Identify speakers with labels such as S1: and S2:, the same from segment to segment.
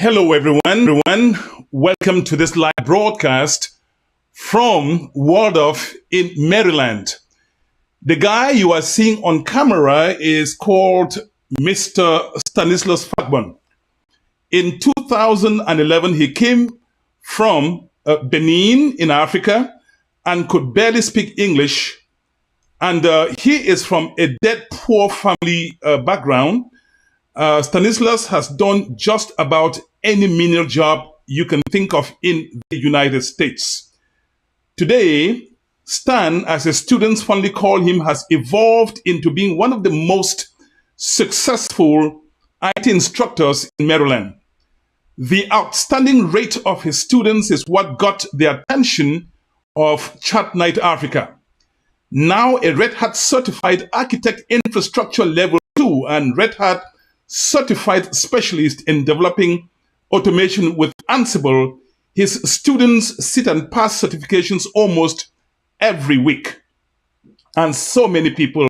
S1: Hello, everyone. Welcome to this live broadcast from Waldorf in Maryland. The guy you are seeing on camera is called Mr. Stanislas Fagbon. In 2011, he came from Benin in Africa and could barely speak English. And he is from a dead poor family background. Stanislas has done just about any menial job you can think of in the United States. Today, Stan, as his students fondly call him, has evolved into being one of the most successful IT instructors in Maryland. The outstanding rate of his students is what got the attention of Chat Night Africa. Now a Red Hat certified architect infrastructure level 2 and Red Hat certified specialist in developing automation with Ansible, his students sit and pass certifications almost every week. And so many people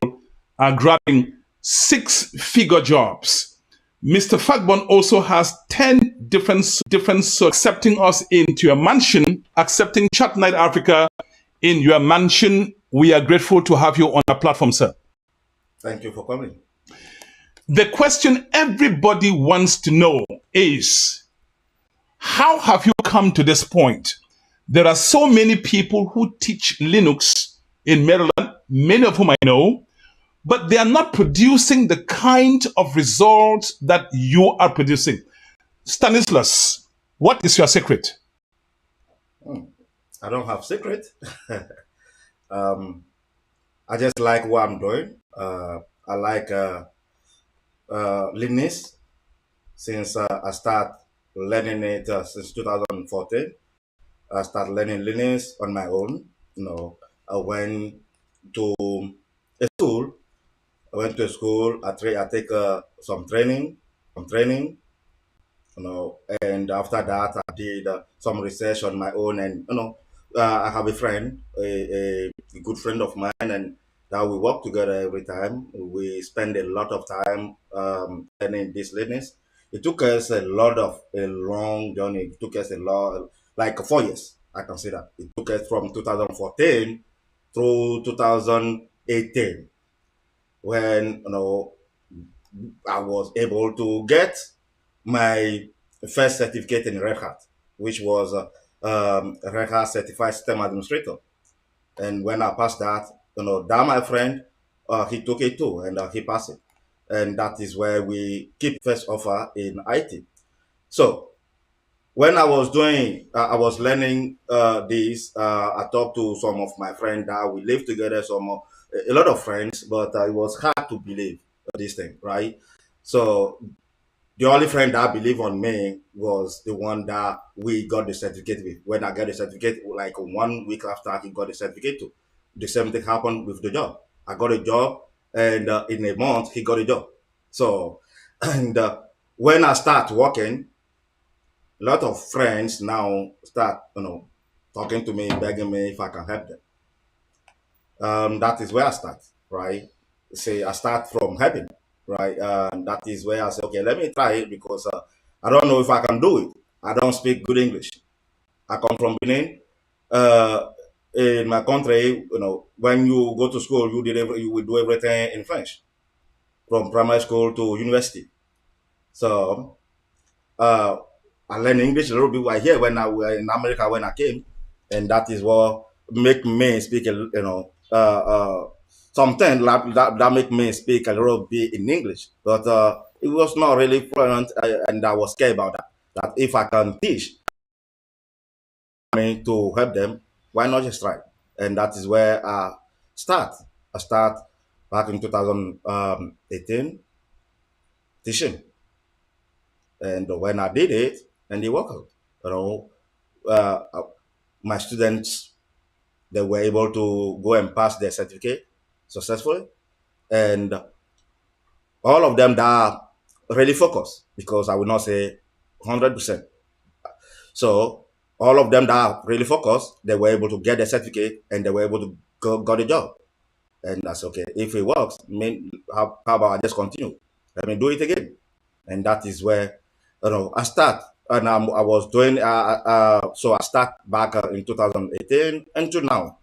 S1: are grabbing six-figure jobs. Mr. Fagbon also has 10 different accepting us into your mansion, accepting Chat Night Africa in your mansion. We are grateful to have you on our platform, sir.
S2: Thank you for coming.
S1: The question everybody wants to know is, how have you come to this point? There are so many people who teach Linux in Maryland, many of whom I know, but they are not producing the kind of results that you are producing. Stanislas, what is your secret?
S2: I don't have secret. I just like what I'm doing. I like Linux since I start learning it since 2014. I started learning Linux on my own. I went to a school. I take some training, and after that I did some research on my own, and I have a friend, a good friend of mine, and that we work together every time. We spend a lot of time learning this Linux. It took us a long journey. It took us a lot, like 4 years, I consider. It took us from 2014 through 2018 when I was able to get my first certificate in Red Hat, which was Red Hat Certified System Administrator. And when I passed that, that my friend, he took it too, and he passed it. And that is where we keep first offer in IT. So when I was I was learning this, I talked to some of my friends that we live together, a lot of friends, but it was hard to believe this thing, right? So the only friend that believed on me was the one that we got the certificate with. When I got the certificate, like 1 week after he got the certificate too, the same thing happened with the job. I got a job, and in a month he got a job. So, and when I start working, a lot of friends now start, talking to me, begging me if I can help them. That is where I start, right? Say I start from helping, right? That is where I say, okay, let me try it because I don't know if I can do it. I don't speak good English. I come from Benin. In my country, when you go to school, you will do everything in French, from primary school to university. So I learned English a little bit right here when I was in America when I came, and that is what make me speak, something that make me speak a little bit in English, but it was not really fluent, and I was scared about that. That if I can teach me to help them, why not just try? And that is where I start. I start back in 2018 teaching, and when I did it, and it worked out. My students, they were able to go and pass their certificate successfully, and all of them that are really focused, because I will not say 100%. So all of them that are really focused, they were able to get their certificate, and they were able to got a job. And that's okay. If it works, how about I just continue? Let me do it again. And that is where I start and I was doing. So I start back in 2018 until now.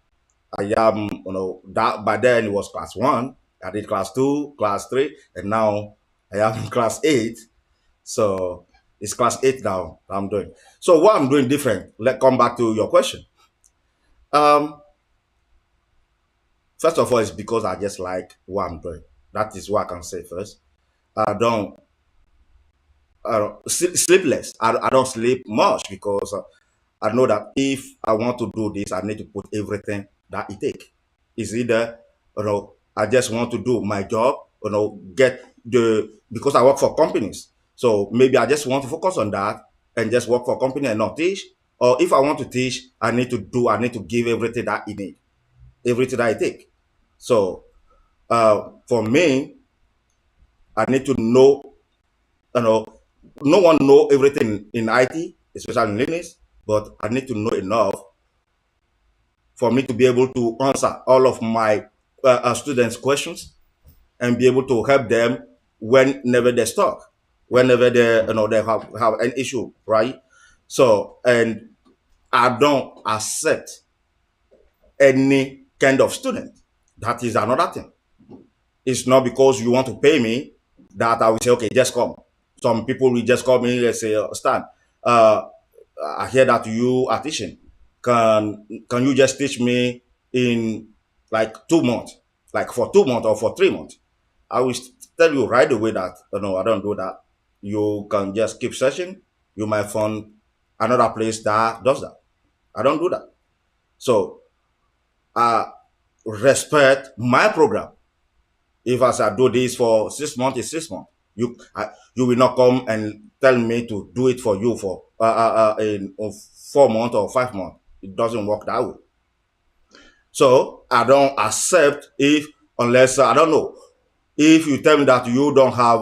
S2: I am, that by then it was class one. I did class two, class three, and now I am in class eight. So it's class eight now I'm doing. So what I'm doing different, let's come back to your question. Um, First of all, it's because I just like what I'm doing. That is what I can say first. I don't, sleepless. I don't sleep much because I know that if I want to do this, I need to put everything that it takes. It's either, I just want to do my job, get because I work for companies. So maybe I just want to focus on that and just work for a company and not teach. Or if I want to teach, I need to give everything that it need, everything that I take. So for me, I need to know, no one know everything in IT, especially in Linux, but I need to know enough for me to be able to answer all of my students' questions and be able to help them whenever they're stuck, whenever they have an issue, right? So, and I don't accept any kind of student. That is another thing. It's not because you want to pay me that I will say, okay, just come. Some people will just call me and say, Stan, uh, I hear that you are teaching. Can you just teach me in like 2 months, like for 2 months or for 3 months? I will tell you right away that no, I don't do that. You can just keep searching. You might find another place that does that. I don't do that. So I respect my program. If I say do this for 6 months, it's 6 months. You will not come and tell me to do it for you for in 4 months or 5 months. It doesn't work that way. So I don't accept if unless I don't know if you tell me that you don't have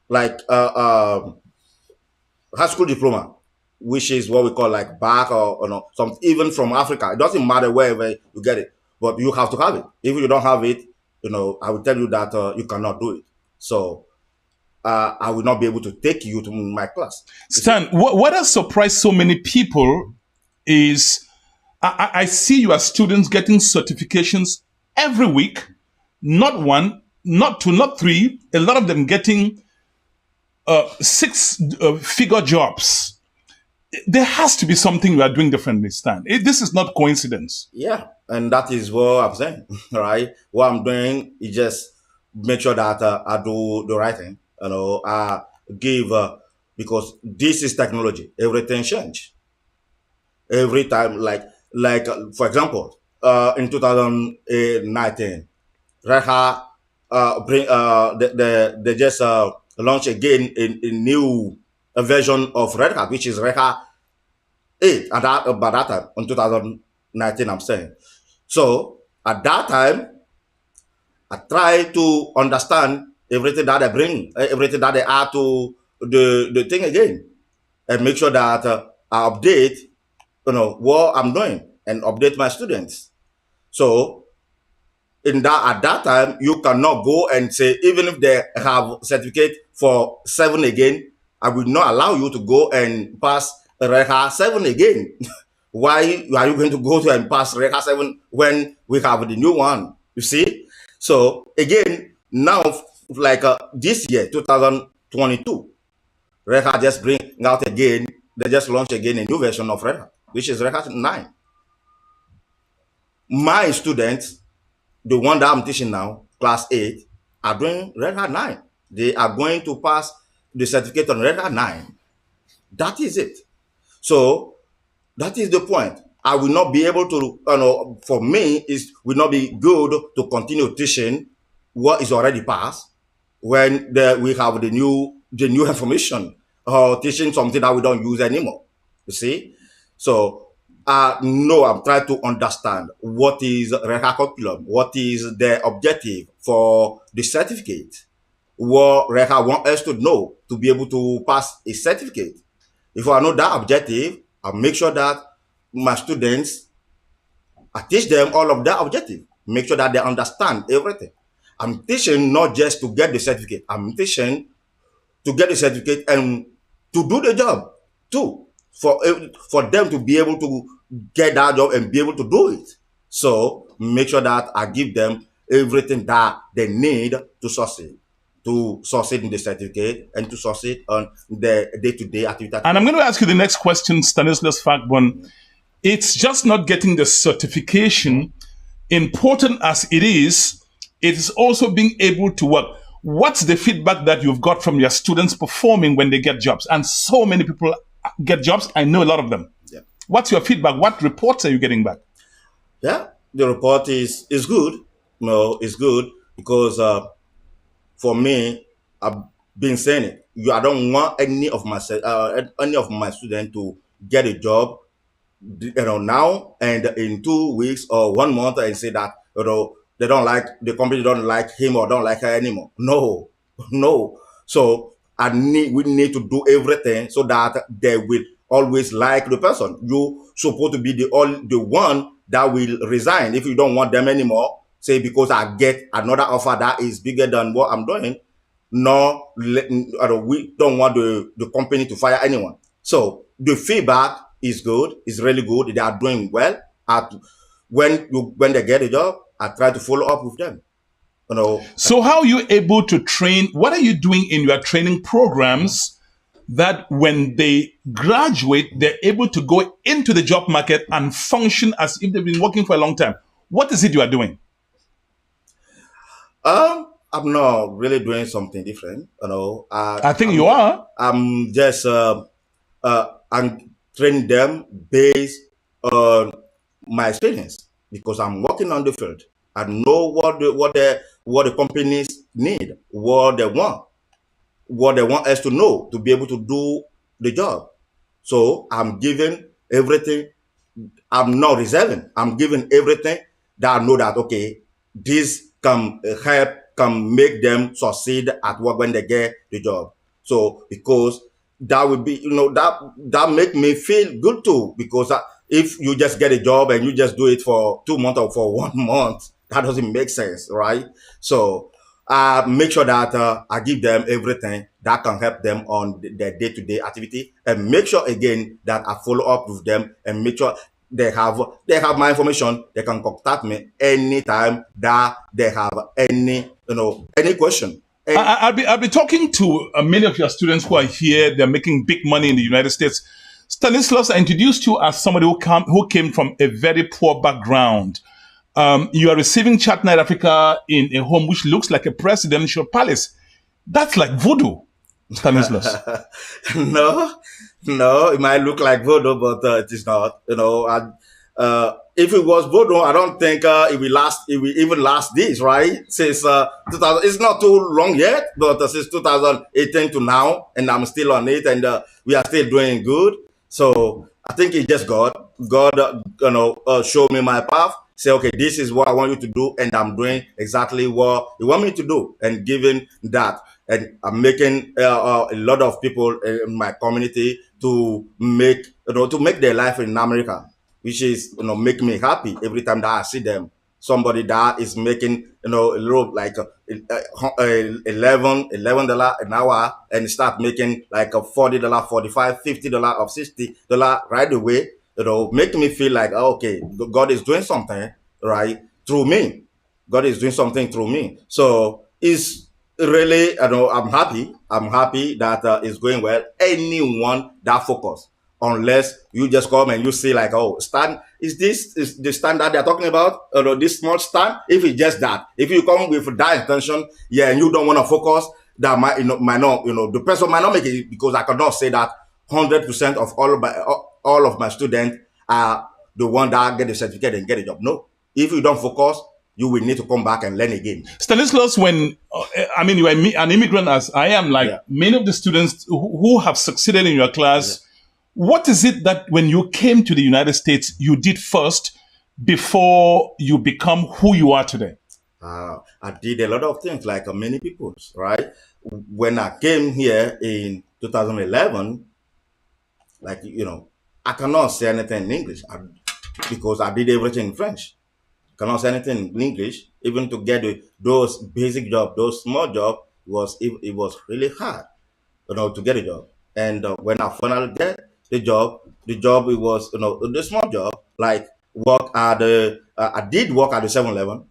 S2: like high school diploma, which is what we call like back or some even from Africa. It doesn't matter wherever you get it, but you have to have it. If you don't have it, I will tell you that you cannot do it. So I will not be able to take you to my class.
S1: Stan, what has surprised so many people is I see your students getting certifications every week, not one, not two, not three, a lot of them getting six-figure jobs. There has to be something you are doing differently, Stan. This is not coincidence.
S2: Yeah, and that is what I'm saying, right? What I'm doing is just make sure that I do the right thing. I give because this is technology. Everything change every time. Like for example, in 2019, Red Hat bring they just launch again a new version of Red Hat, which is Red Hat 8 at that by that time in 2019. I'm saying. So at that time, I try to understand everything that they bring, everything that they add to the thing again, and make sure that I update, what I'm doing and update my students. So in that at that time, you cannot go and say even if they have certificate for 7 again, I will not allow you to go and pass Reha 7 again. Why are you going to go to and pass Reha 7 when we have the new one? You see? So again, now like this year, 2022, Reha just bring out again. They just launched again a new version of Reha, which is Reha 9. My students, the one that I'm teaching now, class 8, are doing Red Hat 9. They are going to pass the certificate on Red Hat 9. That is it. So that is the point. I will not be able to, for me, it will not be good to continue teaching what is already passed when we have the new information or teaching something that we don't use anymore. You see? So no, I'm trying to understand what is Reha curriculum, what is the objective for the certificate, what Reha want us to know to be able to pass a certificate. If I know that objective, I'll make sure that my students, I teach them all of that objective, make sure that they understand everything. I'm teaching not just to get the certificate, I'm teaching to get the certificate and to do the job. too for them to be able to get that job and be able to do it. So make sure that I give them everything that they need to succeed in the certificate and to succeed on the day-to-day activity.
S1: And I'm going to ask you the next question, Stanislas Fagbon. It's just not getting the certification, important as it is also being able to work. What's the feedback that you've got from your students performing when they get jobs? And so many people get jobs. I know a lot of them.
S2: Yeah.
S1: What's your feedback? What reports are you getting back?
S2: Yeah, the report is good. No, it's good because for me, I've been saying it. I don't want any of my students to get a job, now and in 2 weeks or 1 month and say that they don't like the company, don't like him or don't like her anymore. No, no. So we need to do everything so that they will always like the person. You supposed to be the one that will resign if you don't want them anymore. Say because I get another offer that is bigger than what I'm doing. No, we don't want the company to fire anyone. So the feedback is good. It's really good. They are doing well. When they get a job, I try to follow up with them.
S1: So how are you able to train? What are you doing in your training programs that when they graduate, they're able to go into the job market and function as if they've been working for a long time? What is it you are doing?
S2: I'm not really doing something different.
S1: I think you are.
S2: I'm just I'm training them based on my experience because I'm working on the field. I know what the companies need, what they want us to know to be able to do the job. So I'm giving everything. I'm not reserving. I'm giving everything that I know that okay, this can help, can make them succeed at work when they get the job. So because that would be, that make me feel good too. Because if you just get a job and you just do it for 2 months or for 1 month, that doesn't make sense, right? So make sure that I give them everything that can help them on their day-to-day activity, and make sure again that I follow up with them and make sure they have my information. They can contact me anytime that they have any question.
S1: I'll be talking to many of your students who are here. They're making big money in the United States. Stanislas, I introduced you as somebody who came from a very poor background. You are receiving Chat Night Africa in a home which looks like a presidential palace. That's like voodoo, Stanislas.
S2: No, it might look like voodoo, but it is not. If it was voodoo, I don't think it will even last this, right? Since 2000, it's not too long yet, but since 2018 to now, and I'm still on it, and we are still doing good. So I think it's just God. God, show me my path. Say, okay, this is what I want you to do, and I'm doing exactly what you want me to do, and giving that, and I'm making a lot of people in my community to make their life in America, which is make me happy every time that I see them. Somebody that is making a little like $11 an hour and start making like a $40, $45, $50 or $60 right away. Make me feel like okay, God is doing something right through me. God is doing something through me. So it's really, I'm happy. I'm happy that it's going well. Anyone that focus, unless you just come and you see like, oh, stand, is the stand that they're talking about? This small stand? If it's just that, if you come with that intention, yeah, and you don't want to focus, that might not, the person might not make it, because I cannot say that 100% of all of my students are the one that get the certificate and get a job. No, if you don't focus, you will need to come back and learn again.
S1: Stanislas, when you are an immigrant as I am, like many of the students who have succeeded in your class, what is it that when you came to the United States, you did first before you become who you are today?
S2: I did a lot of things like many people, right? When I came here in 2011, like, I cannot say anything in English because I did everything in French. Cannot say anything in English. Even to get those basic jobs, those small jobs, it was really hard, to get a job. And when I finally The job, it was, the small job, like work at the I did work at the 7-Eleven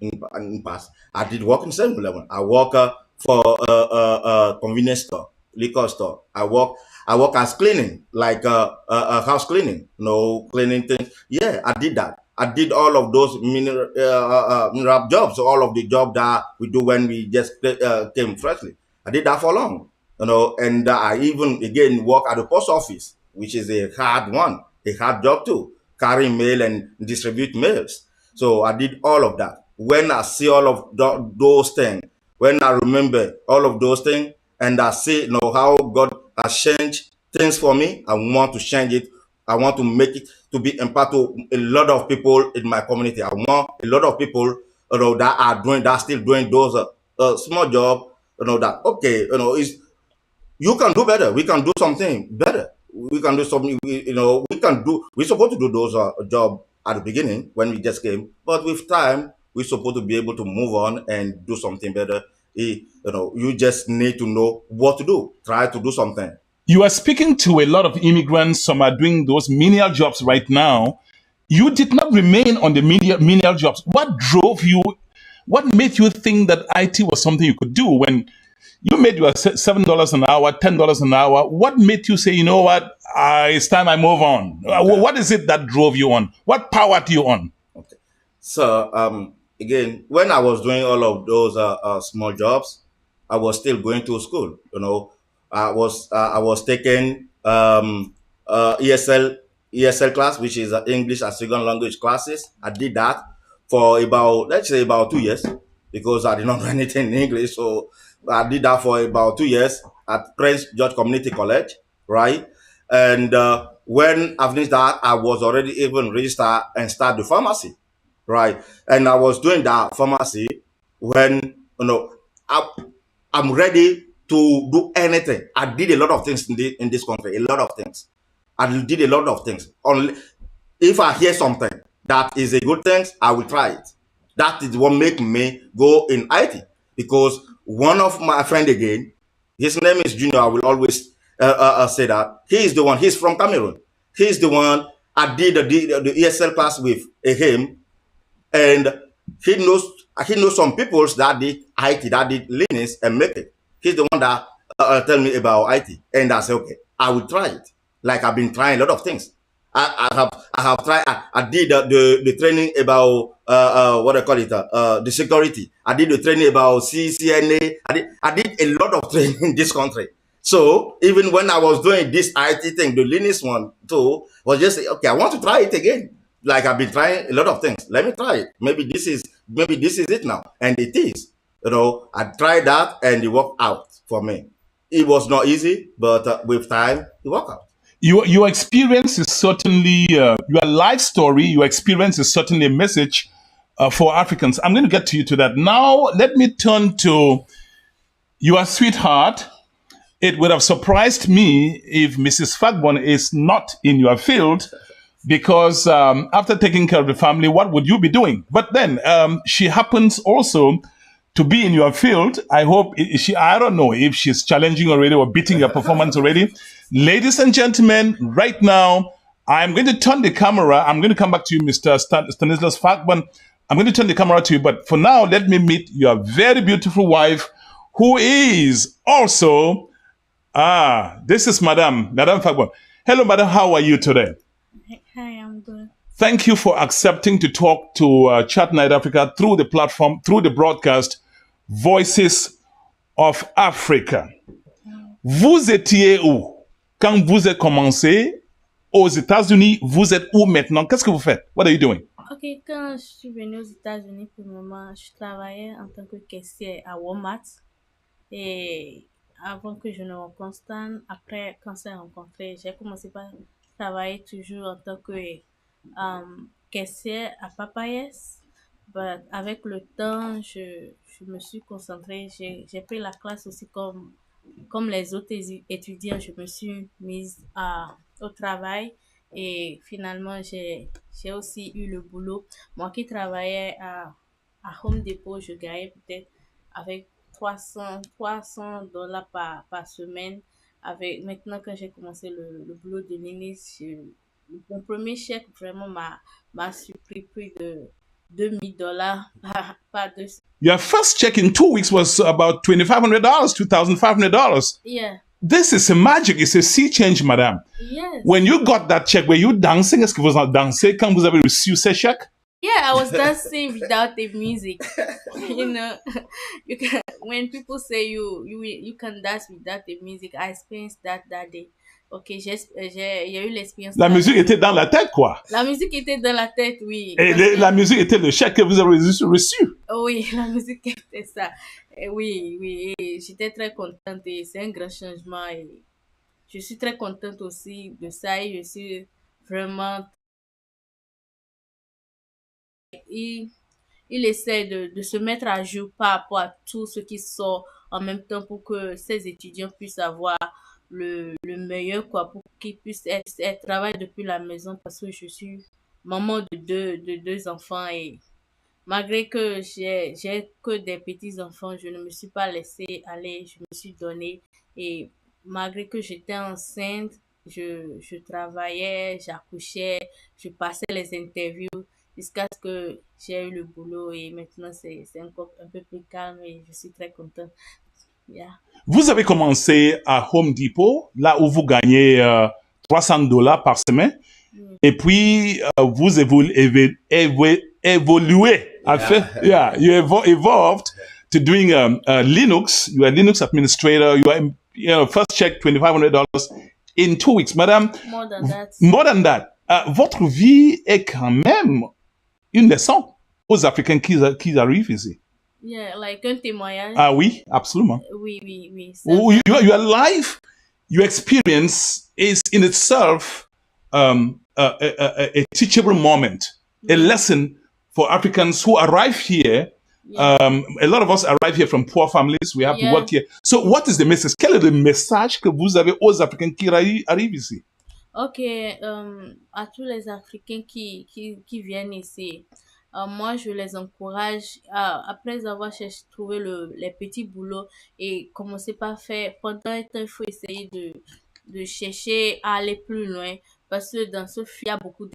S2: in past. I did work in 7-Eleven. I work for a convenience store, liquor store. I work as cleaning, like house cleaning, cleaning things. Yeah, I did that. I did all of those mineral jobs, so all of the job that we do when we just came freshly. I did that for long, and I even again work at the post office, which is a hard one, a hard job too, carrying mail and distribute mails. So I did all of that. When I see all of those things, when I remember all of those things, and I see, how God has changed things for me, I want to change it. I want to make it to be impact to a lot of people in my community. I want a lot of people, that still doing those small job. That okay, is you can do better. We can do something better. We can do something. We can do. We're supposed to do those job at the beginning when we just came, but with time, we're supposed to be able to move on and do something better. You just need to know what to do. Try to do something.
S1: You are speaking to a lot of immigrants. Some are doing those menial jobs right now. You did not remain on the menial jobs. What drove you? What made you think that IT was something you could do when you made your $7 an hour, $10 an hour? What made you say, you know what, it's time I move on?
S2: Okay.
S1: What is it that drove you on? What powered you on?
S2: Okay. So again, when I was doing all of those small jobs, I was still going to school. I was taking ESL class, which is English as second language classes. I did that for about, let's say, about 2 years, because I did not know anything in English. So I did that for about 2 years at Prince George Community College, right? And when I finished that, I was already even registered and start the pharmacy, right? And I was doing that pharmacy when, I, I'm ready to do anything. I did a lot of things in this country, a lot of things. I did a lot of things. Only if I hear something that is a good thing, I will try it. That is what make me go in IT, because one of my friend again, his name is Junior. I will always say that he is the one. He's from Cameroon. He's the one I did the ESL class with him, and he knows some people that did IT, that did Linux and make it. He's the one that tell me about IT, and I say, okay, I will try it. Like I've been trying a lot of things. I have tried. I did the training about what I call it, the security. I did the training about CCNA. I did a lot of training in this country. So even when I was doing this IT thing, the Linux one too, was just okay. I want to try it again. Like I've been trying a lot of things. Let me try it. Maybe this is it now, and it is. I tried that and it worked out for me. It was not easy, but with time, it worked out.
S1: Your experience is certainly your life story. Your experience is certainly a message for Africans. I'm going to get to you to that now. Let me turn to your sweetheart. It would have surprised me if Mrs. Fagbon is not in your field, because after taking care of the family, what would you be doing? But then she happens also to be in your field. I hope I don't know if she's challenging already or beating your performance already. Ladies and gentlemen, right now, I'm going to turn the camera. I'm going to come back to you, Mr. Stanislas Fagbon. I'm going to turn the camera to you. But for now, let me meet your very beautiful wife, who is also, this is Madame Fagbon. Hello, Madam. How are you today?
S3: Hi, I'm good.
S1: Thank you for accepting to talk to Chat Night Africa through the platform, through the broadcast, Voices of Africa. Vous étiez où quand vous êtes commencé aux États-Unis? Vous êtes où maintenant? Qu'est-ce que vous faites? What are you doing?
S3: Ok, quand je suis venue aux États-Unis pour le moment, je travaillais en tant que caissière à Walmart. Et avant que je ne rencontre Stan, après quand on s'est rencontré, j'ai commencé par travailler toujours en tant que caissière à Papayes. But avec le temps, je me suis concentrée, j'ai pris la classe aussi comme les autres étudiants, je me suis mise au travail et finalement j'ai aussi eu le boulot. Moi qui travaillais à Home Depot, je gagnais peut-être avec 300 $par semaine. avec, maintenant, quand j'ai commencé le boulot de ministre, mon premier chèque vraiment m'a surpris plus de $2,000 par deux.
S1: Your first check in 2 weeks was about $2,500, $2,500.
S3: Yeah.
S1: This is a magic. It's a sea change, madame.
S3: Yes.
S1: When you got that check, were you dancing? Est-ce que vous en dansez quand vous avez reçu ce chèque?
S3: Yeah, I was dancing without the music. You know, you can when people say you can dance without the music. I experienced that day. Ok, il y a eu l'expérience.
S1: La musique était dans la tête, quoi.
S3: La musique était dans la tête, oui.
S1: Et la musique était le chèque que vous avez reçu.
S3: Oui, la musique était ça. Et oui, et j'étais très contente et c'est un grand changement et je suis très contente aussi de ça et je suis vraiment. Il, il essaie de se mettre à jour par rapport à tout ce qui sort en même temps pour que ces étudiants puissent avoir le meilleur, quoi, pour qu'ils puissent travailler depuis la maison parce que je suis maman de deux enfants et malgré que j'ai que des petits-enfants, je ne me suis pas laissée aller, je me suis donnée. Et malgré que j'étais enceinte, je travaillais, j'accouchais, je passais les interviews jusqu'à ce que j'ai eu le boulot. Et maintenant, c'est encore un peu plus calme et je suis très contente. Yeah.
S1: Vous avez commencé à Home Depot, là où vous gagnez $300 par semaine. Et puis, vous évoluez. You evolved to doing Linux. You are Linux administrator. You are first check $2,500 in 2 weeks, madame.
S3: More than that.
S1: More than that. Votre vie est quand même une leçon aux Africains qui arrivent ici.
S3: Yeah, like un témoignage.
S1: Ah oui, absolument.
S3: Oui.
S1: Your life, your experience is in itself a teachable moment, a lesson for Africans who arrive here.
S3: Yeah.
S1: A lot of us arrive here from poor families. We have to work here. So what is the message? Quel est le message que vous avez aux Africains qui arrivent ici?
S3: Ok, à tous les Africains qui viennent ici, moi je les encourage après avoir trouvé les petits boulots et commencer par faire, pendant un temps, il faut essayer de chercher à aller plus loin parce que dans ce il y a beaucoup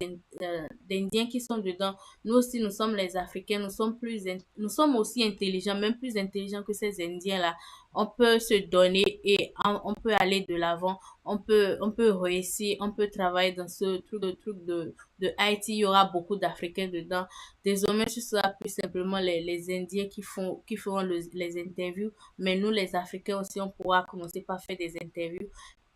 S3: d'Indiens qui sont dedans. Nous aussi, nous sommes les Africains, nous sommes aussi intelligents, même plus intelligents que ces Indiens-là. On peut se donner et on peut aller de l'avant. On peut réussir, on peut travailler dans ce truc de Haïti. Il y aura beaucoup d'Africains dedans. Désormais, ce sera plus simplement les Indiens qui feront les interviews. Mais nous, les Africains aussi, on pourra commencer par faire des interviews.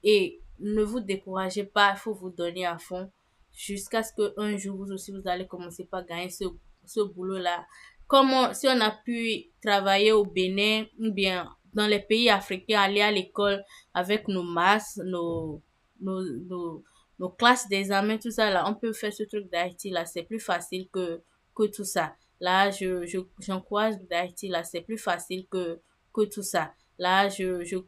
S3: Et ne vous découragez pas, il faut vous donner à fond jusqu'à ce qu'un jour, vous aussi, vous allez commencer par gagner ce boulot-là. Si on a pu travailler au Bénin ou bien dans les pays africains, aller à l'école avec nos masses, nos classes d'examen, tout ça, là, on peut faire ce truc d'Haïti, là, c'est plus facile que tout ça. Là, j'encourage d'Haïti, là, c'est plus facile que tout ça. Là,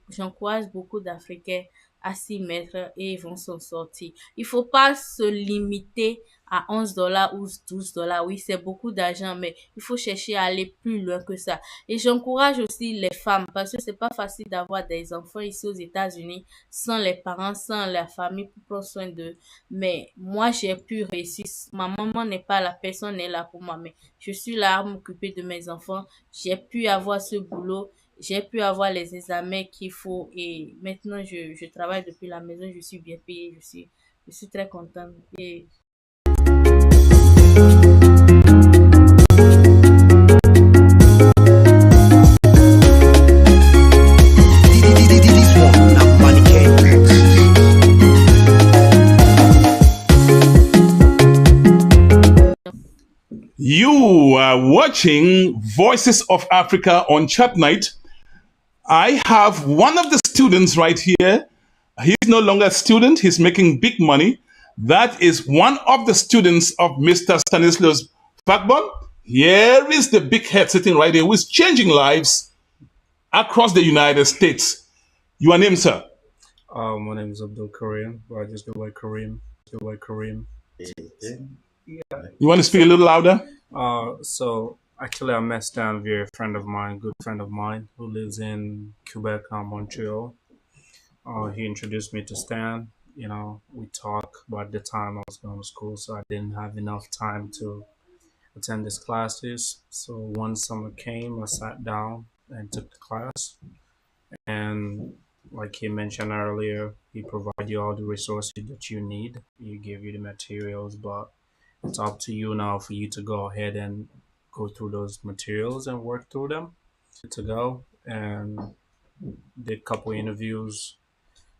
S3: j'encourage beaucoup d'Africains à s'y mettre et ils vont s'en sortir. Il faut pas se limiter à $11 ou $12. Oui, c'est beaucoup d'argent, mais il faut chercher à aller plus loin que ça. Et j'encourage aussi les femmes parce que c'est pas facile d'avoir des enfants ici aux États-Unis sans les parents, sans la famille pour prendre soin d'eux. Mais moi, j'ai pu réussir. Ma maman n'est pas là, personne n'est là pour moi, mais je suis là à m'occuper de mes enfants. J'ai pu avoir ce boulot. J'ai pu avoir les examens qu'il faut et maintenant je travaille depuis la maison, je suis bien payée, je suis très contente. Et
S1: You are watching Voices of Africa on Chat Night. I have one of the students right here. He's no longer a student. He's making big money. That is one of the students of Mr. Stanislaus Fagbon. Here is the big head sitting right here who is changing lives across the United States. Your name, sir?
S4: My name is Abdul Karim, but I just go by Kareem.
S1: You want to speak a little louder?
S4: So actually, I met Stan via a friend of mine, good friend of mine, who lives in Quebec, Montreal. He introduced me to Stan. You know, we talked, but at the time I was going to school, so I didn't have enough time to attend his classes. So one summer came, I sat down and took the class. And like he mentioned earlier, he provides you all the resources that you need. He give you the materials, but it's up to you now for you to go ahead and go through those materials and work through them. Good to go. And did a couple interviews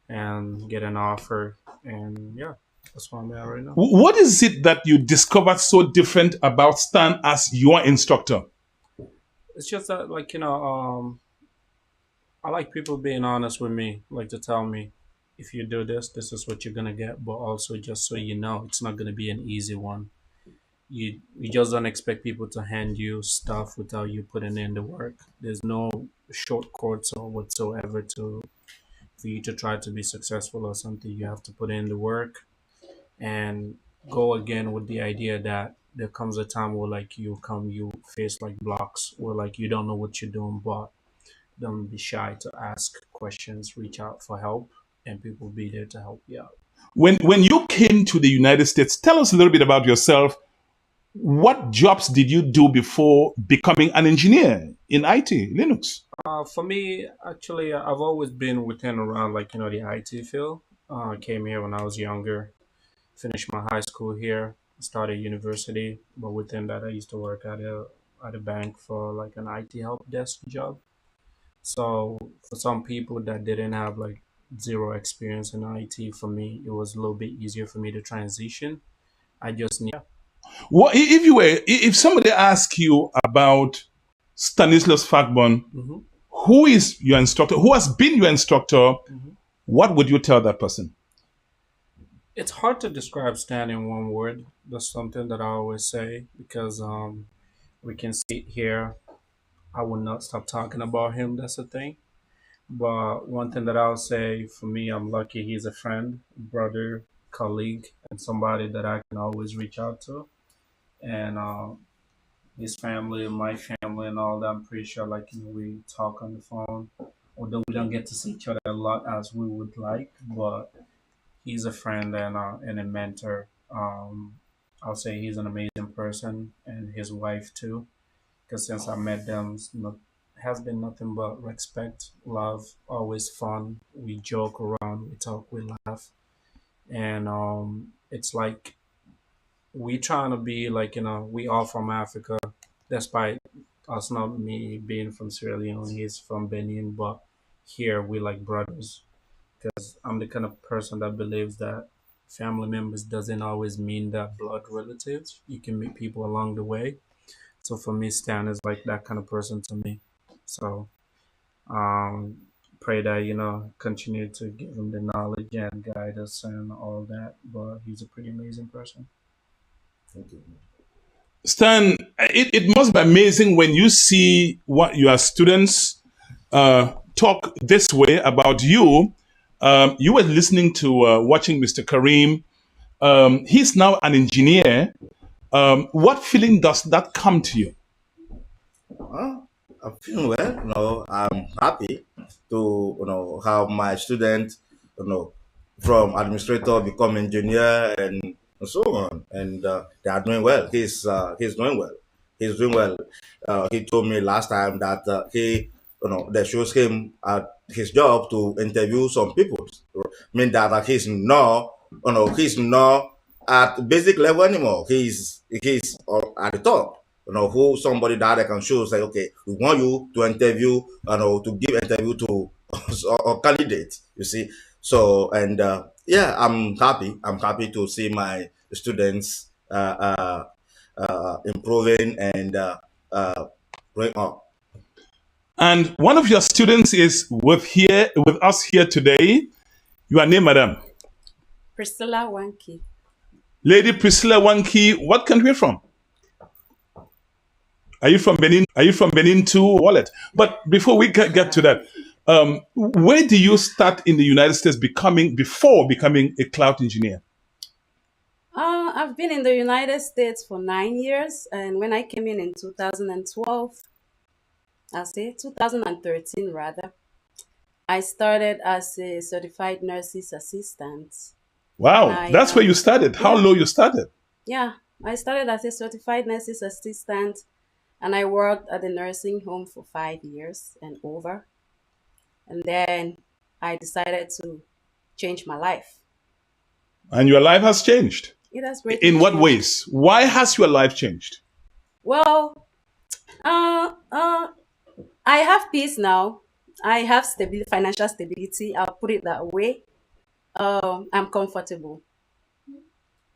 S4: and get an offer. And yeah, that's where I'm at right now.
S1: What is it that you discovered so different about Stan as your instructor?
S4: It's just that, I like people being honest with me, like to tell me, if you do this, this is what you're gonna get. But also, just so you know, it's not gonna be an easy one. You just don't expect people to hand you stuff without you putting in the work. There's no shortcuts or whatsoever to for you to try to be successful or something. You have to put in the work and go again with the idea that there comes a time where like you face like blocks where like you don't know what you're doing, but don't be shy to ask questions, reach out for help, and people will be there to help you out.
S1: When you came to the United States, tell us a little bit about yourself. What jobs did you do before becoming an engineer in IT, Linux?
S4: For me, actually, I've always been within around like the IT field. I came here when I was younger, finished my high school here, started university, but within that, I used to work at a bank for like an IT help desk job. So for some people that didn't have like zero experience in IT, for me, it was a little bit easier for me to transition. I just need.
S1: What if you were if somebody asked you about Stanislas Fagbon,
S4: Mhm,
S1: who is your instructor, who has been your instructor,
S4: mhm.
S1: what would you tell that person?
S4: It's hard to describe Stan in one word. That's something that I always say because we can see it here. I will not stop talking about him. That's the thing. But one thing that I'll say for me, I'm lucky he's a friend, brother, colleague, and somebody that I can always reach out to. And his family, my family, and all that. I'm pretty sure, like we talk on the phone, although we don't get to see each other a lot as we would like. But he's a friend and a mentor. I'll say he's an amazing person, and his wife too. Because since I met them, has been nothing but respect, love, always fun. We joke around, we talk, we laugh, and it's like we trying to be like we all from Africa, despite us not me being from Sierra Leone. He's from Benin, but here we like brothers. Because I'm the kind of person that believes that family members doesn't always mean that blood relatives. You can meet people along the way. So for me, Stan is like that kind of person to me. So um, pray that continue to give him the knowledge and guide us and all that. But he's a pretty amazing person.
S2: Thank you.
S1: Stan, it must be amazing when you see what your students talk this way about you. You were listening to watching Mr. Kareem. He's now an engineer. What feeling does that come to you?
S2: Well, I'm feeling well. I'm happy to have my student, from administrator become engineer and so on, and they are doing well. He's doing well. He's doing well. He told me last time that they shows him at his job to interview some people. Mean that he's not at basic level anymore. He's at the top. Who somebody that I can show say, okay, we want you to interview, to give interview to a candidate. You see, so and yeah, I'm happy. I'm happy to see my students improving and growing up.
S1: And one of your students is with us here today. Your name, madam?
S5: Priscilla Wanki.
S1: Lady Priscilla Wanki. What country are you from? Are you from Benin? Are you from Benin too, Wallet? But before we get to that, where do you start in the United States before becoming a cloud engineer?
S5: I've been in the United States for 9 years, and when I came in 2012, I'll say 2013 rather, I started as a certified nurse's assistant, and
S1: Wow,
S5: I
S1: that's where you started. How
S5: yeah,
S1: low you started?
S5: yeah, I started as a certified nurse's assistant, and I worked at the nursing home for 5 years and over. And then I decided to change my life.
S1: And your life has changed.
S5: It has greatly
S1: In what
S5: changed.
S1: ways? Why has your life changed?
S5: Well, uh, uh, I have peace now. I have financial stability. I'll put it that way. I'm comfortable.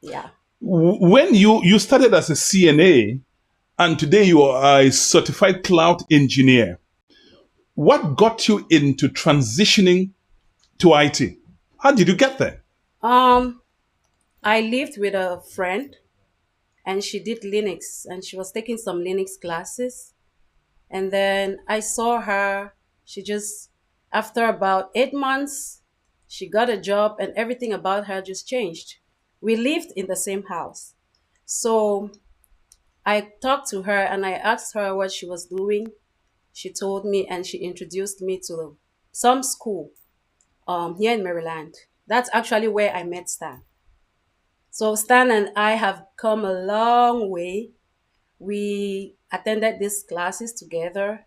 S5: Yeah.
S1: When you started as a CNA and today you are a certified cloud engineer, what got you into transitioning to IT? How did you get there?
S5: Um, I lived with a friend, and she did Linux, and she was taking some Linux classes. And then I saw her. She just, after about 8 months, she got a job, and everything about her just changed. We lived in the same house. So I talked to her and I asked her what she was doing. She told me, and she introduced me to some school here in Maryland. That's actually where I met Stan. So Stan and I have come a long way. We attended these classes together,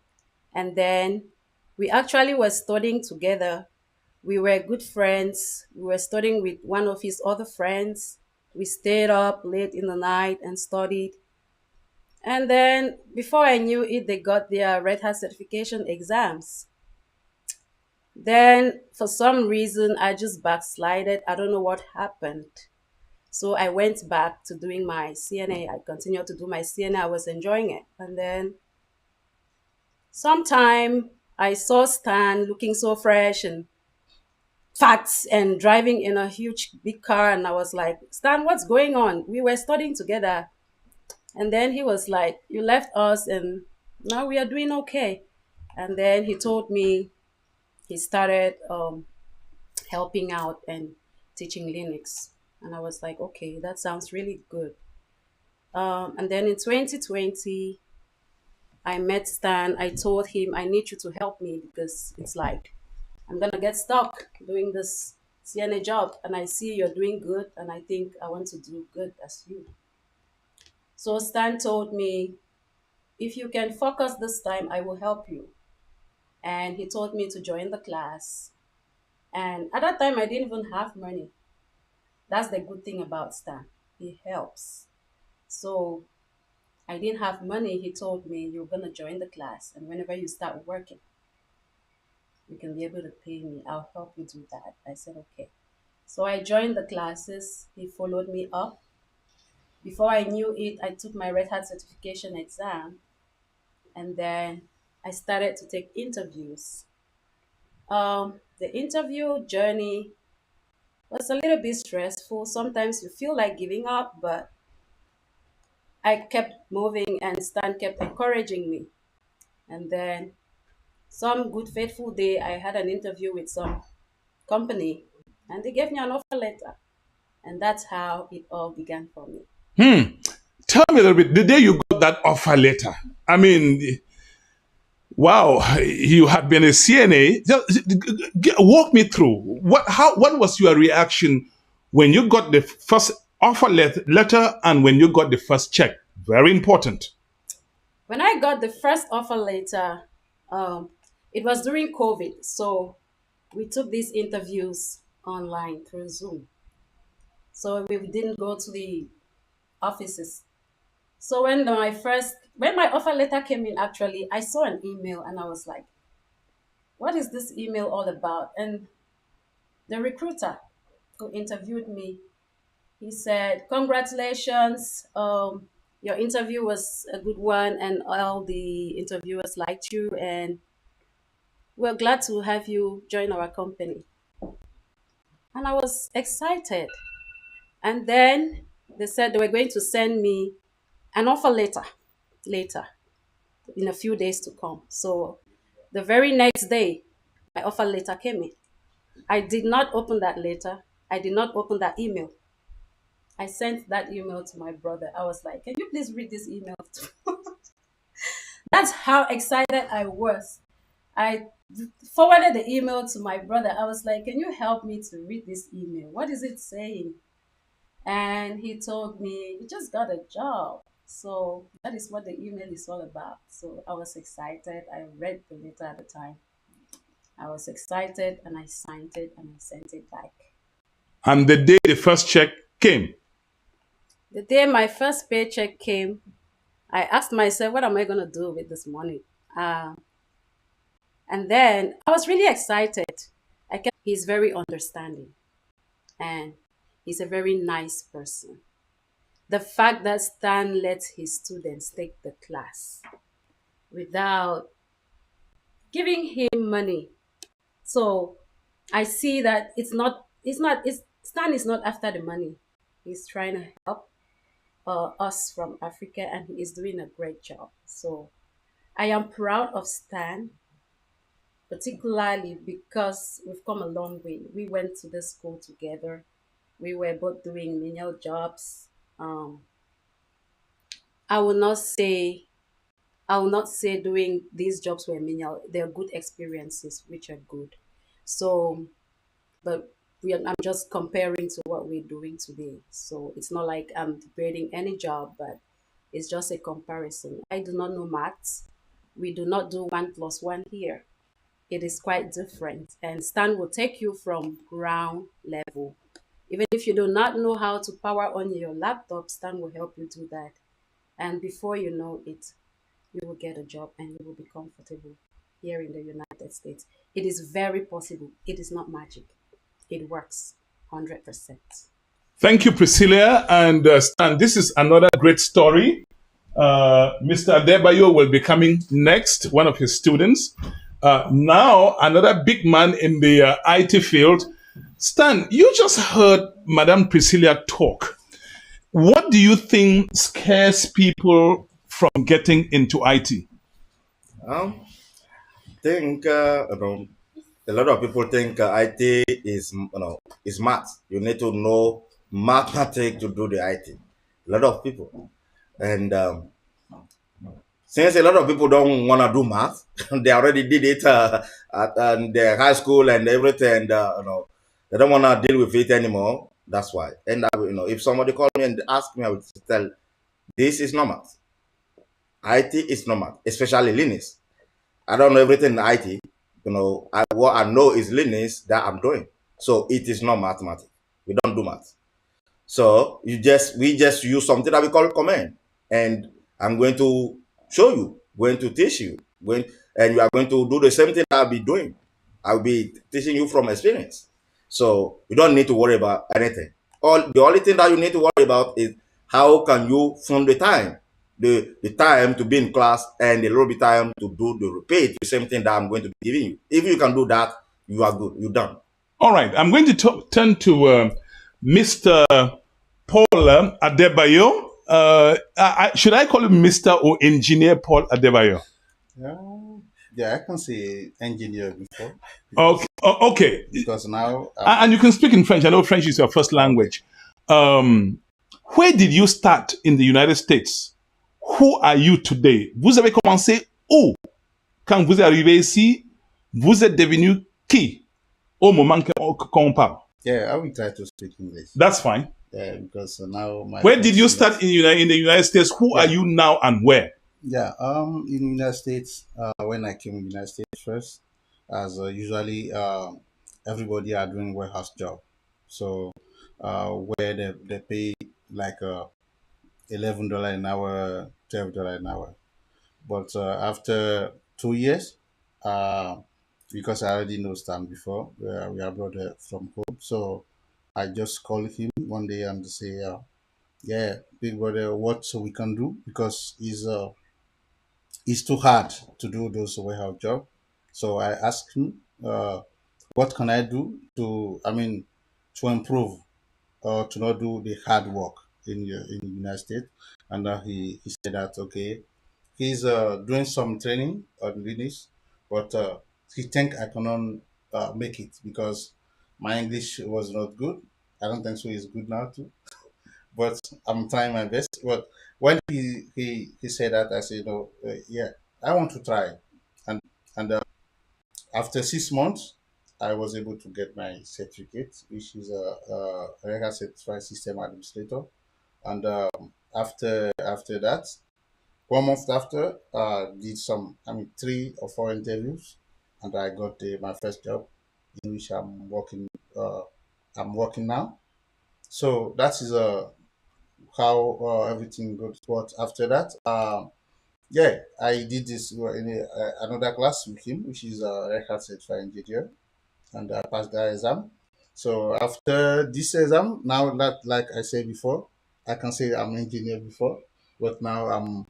S5: and then we actually were studying together. We were good friends. We were studying with one of his other friends. We stayed up late in the night and studied. And then before I knew it, they got their Red Hat certification exams. Then for some reason, I just backslided. I don't know what happened. So I went back to doing my CNA. I continued to do my CNA. I was enjoying it. And then sometime I saw Stan looking so fresh and fat and driving in a huge big car. And I was like, Stan, what's going on? We were studying together. And then he was like, you left us and now we are doing okay. And then he told me he started helping out and teaching Linux. And I was like, okay, that sounds really good. And then in 2020, I met Stan. I told him, I need you to help me because it's like I'm gonna get stuck doing this CNA job, and I see you're doing good, and I think I want to do good as you. So Stan told me, if you can focus this time, I will help you. And he told me to join the class. And at that time, I didn't even have money. That's the good thing about Stan. He helps. So I didn't have money. He told me, you're gonna join the class, and whenever you start working, you can be able to pay me. I'll help you do that. I said, okay. So I joined the classes. He followed me up. Before I knew it, I took my Red Hat certification exam, and then I started to take interviews. The interview journey was a little bit stressful. Sometimes you feel like giving up, but I kept moving, and Stan kept encouraging me. And then some good faithful day, I had an interview with some company, and they gave me an offer letter. And that's how it all began for me.
S1: Tell me a little bit, the day you got that offer letter, I mean, wow, you had been a CNA. Walk me through what was your reaction when you got the first offer letter and when you got the first check? Very important.
S5: When I got the first offer letter, it was during COVID. So we took these interviews online through Zoom. So we didn't go to the offices. So when my offer letter came in, actually, I saw an email and I was like, what is this email all about? And the recruiter who interviewed me, he said, congratulations, your interview was a good one and all the interviewers liked you, and we're glad to have you join our company. And I was excited. And then they said they were going to send me an offer letter later in a few days to come. So the very next day, my offer letter came in. I did not open that letter. I did not open that email. I sent that email to my brother. I was like, can you please read this email? That's how excited I was. I forwarded the email to my brother. I was like, can you help me to read this email? What is it saying? And he told me, you just got a job. So that is what the email is all about. So I was excited. I read the letter at the time. I was excited and I signed it and I sent it back.
S1: And the day the first check came,
S5: The day my first paycheck came, I asked myself, what am I going to do with this money? And then I was really excited. He's very understanding and he's a very nice person. The fact that Stan lets his students take the class without giving him money. So I see that Stan is not after the money. He's trying to help us from Africa and he is doing a great job. So I am proud of Stan, particularly because we've come a long way. We went to the school together. We were both doing menial jobs. Um, I will not say I will not say doing these jobs were menial. They're good experiences, which are good. So, but I'm just comparing to what we're doing today. So it's not like I'm debating any job, but it's just a comparison. I do not know maths. We do not do 1 plus 1 here. It is quite different. And Stan will take you from ground level. Even if you do not know how to power on your laptop, Stan will help you do that. And before you know it, you will get a job and you will be comfortable here in the United States. It is very possible. It is not magic. It works 100%.
S1: thank you, Priscilla and Stan. This is another great story. Mr. Adebayo will be coming next, one of his students. Now, another big man in the IT field. Stan, you just heard Madame Priscilla talk. What do you think scares people from getting into IT?
S2: Think a lot of people think IT is is math. You need to know mathematics to do the IT. A lot of people, and since a lot of people don't want to do math, they already did it at their high school and everything. And, they don't want to deal with it anymore. That's why. And if somebody called me and asked me, I would tell, this is not math. IT is not math, especially Linux. I don't know everything in IT. What I know is Linux that I'm doing. So it is not mathematics. We don't do math. So we just use something that we call command. And I'm going to show you, going to teach you, and you are going to do the same thing I'll be doing. I'll be teaching you from experience. So you don't need to worry about anything. The only thing that you need to worry about is how can you find the time to be in class and a little bit time to do the repeat, the same thing that I'm going to be giving you. If you can do that, you are good. You're done.
S1: All right, I'm going to turn to Mr. Paul Adebayo. Should I call him Mr. or Engineer Paul Adebayo?
S6: Yeah, I can say engineer before.
S1: Okay.
S6: Because now...
S1: and you can speak in French. I know French is your first language. Where did you start in the United States? Who are you today? Vous avez commencé où? Quand vous êtes arrivé ici, vous êtes devenu qui? Au moment qu'on parle.
S6: Yeah, I will try to speak English.
S1: That's fine.
S6: Yeah, because now...
S1: Where did you start in the United States? Who are you now and where?
S6: Yeah, in the United States, when I came in the United States first, as usually everybody are doing warehouse job. So where they pay like $11 an hour, $12 an hour. But after 2 years, because I already know Stan before, we are brother from home. So I just called him one day and say, yeah, big brother, what we can do? Because it's too hard to do those warehouse job. So I asked him, what can I do to improve or to not do the hard work in the United States? And he said that, okay, he's doing some training on Linux, but he think I cannot make it because my English was not good. I don't think so. It's good now too, but I'm trying my best. But when he said that, I said, no, yeah, I want to try, and after 6 months, I was able to get my certificate, which is a Red Hat Certified System Administrator. And after that, 1 month after, did some, 3 or 4 interviews, and I got my first job, in which I'm working. I'm working now. So that is how everything goes. But after that, yeah, I did this in another class with him, which is a Red Hat Certified Engineer, and I passed that exam. So after this exam, now that, like I said before, I can say I'm an engineer before, but now I'm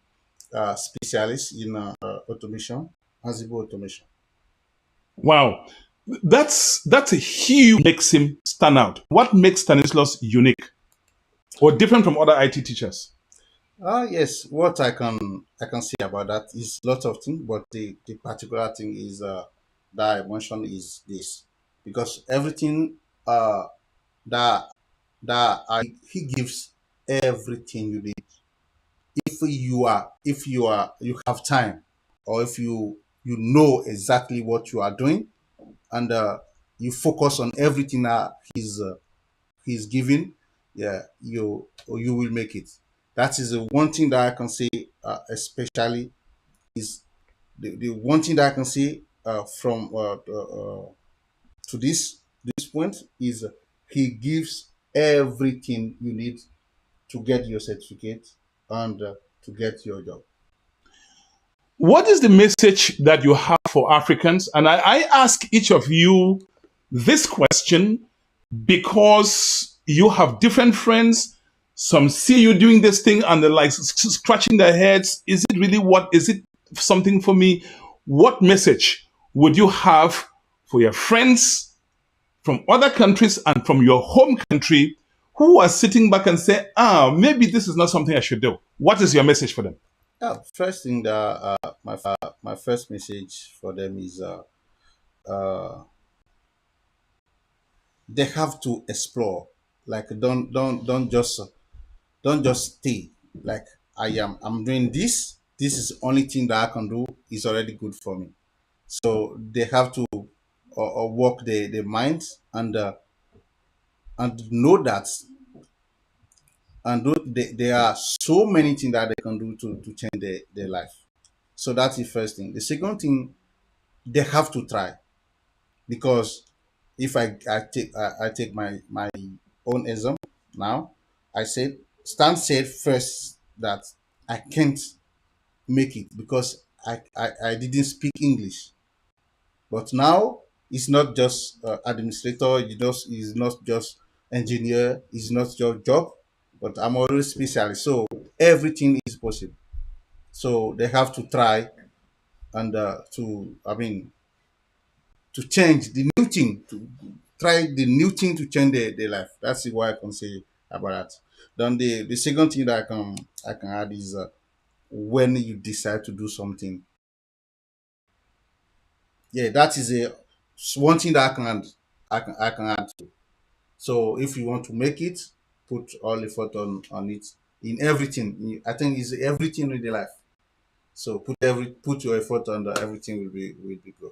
S6: a specialist in automation, Ansible automation.
S1: Wow. That's a huge makes him stand out. What makes Stanislaus unique or different from other IT teachers?
S6: Yes, what I can say about that is lots of things, but the particular thing is that I mentioned is this, because everything that he gives everything you need. If you have time, or if you know exactly what you are doing, and you focus on everything that he's giving, yeah, you will make it. That is the one thing that I can say, especially is the one thing that I can say from to this point is he gives everything you need to get your certificate and to get your job.
S1: What is the message that you have for Africans? And I ask each of you this question because you have different friends. Some see you doing this thing and they're like scratching their heads. Is it really what? Is it something for me? What message would you have for your friends from other countries and from your home country who are sitting back and say, maybe this is not something I should do? What is your message for them?
S6: First thing that my first message for them is uh, they have to explore. Like, don't just stay. Like, I'm doing this. This is the only thing that I can do. Is already good for me. So they have to work their minds, and know that, there are so many things that they can do to change their life. So that's the first thing. The second thing, they have to try, because if I take my own example now. I said Stan said first that I can't make it because I didn't speak English. But now it's not just administrator, it's not just engineer, it's not your job, but I'm always specialist. So everything is possible. So they have to try, and to change the new thing, to try the new thing to change their life. That's what I can say about that. Then the second thing that I can add is, when you decide to do something, yeah, that is one thing that I can add to. So if you want to make it, put all effort on it, in everything. I think it's everything in the life. So put your effort, and everything will be good.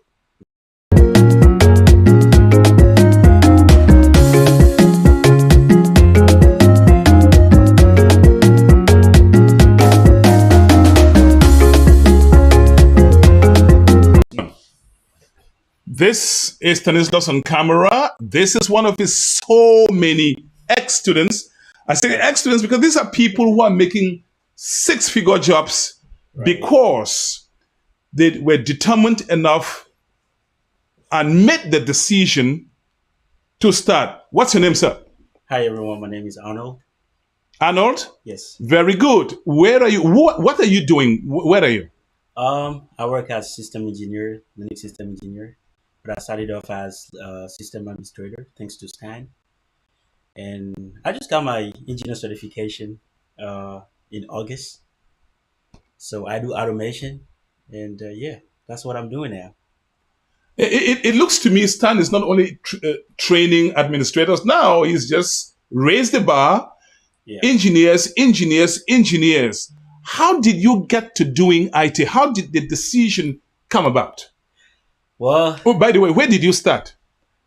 S1: This is Stanislaus on camera. This is one of his so many ex-students. I say ex-students because these are people who are making six-figure jobs because they were determined enough and made the decision to start. What's your name, sir?
S7: Hi everyone, my name is Arnold.
S1: Arnold?
S7: Yes.
S1: Very good. Where are you? What are you doing? Where are you?
S7: I work as system engineer, Linux system engineer, but I started off as a system administrator thanks to Stan. And I just got my engineer certification in August. So I do automation, and yeah, that's what I'm doing now.
S1: It looks to me Stan is not only training administrators now, he's just raised the bar.
S7: Yeah.
S1: Engineers, engineers, engineers. How did you get to doing IT? How did the decision come about?
S7: Well,
S1: Oh, by the way, where did you start?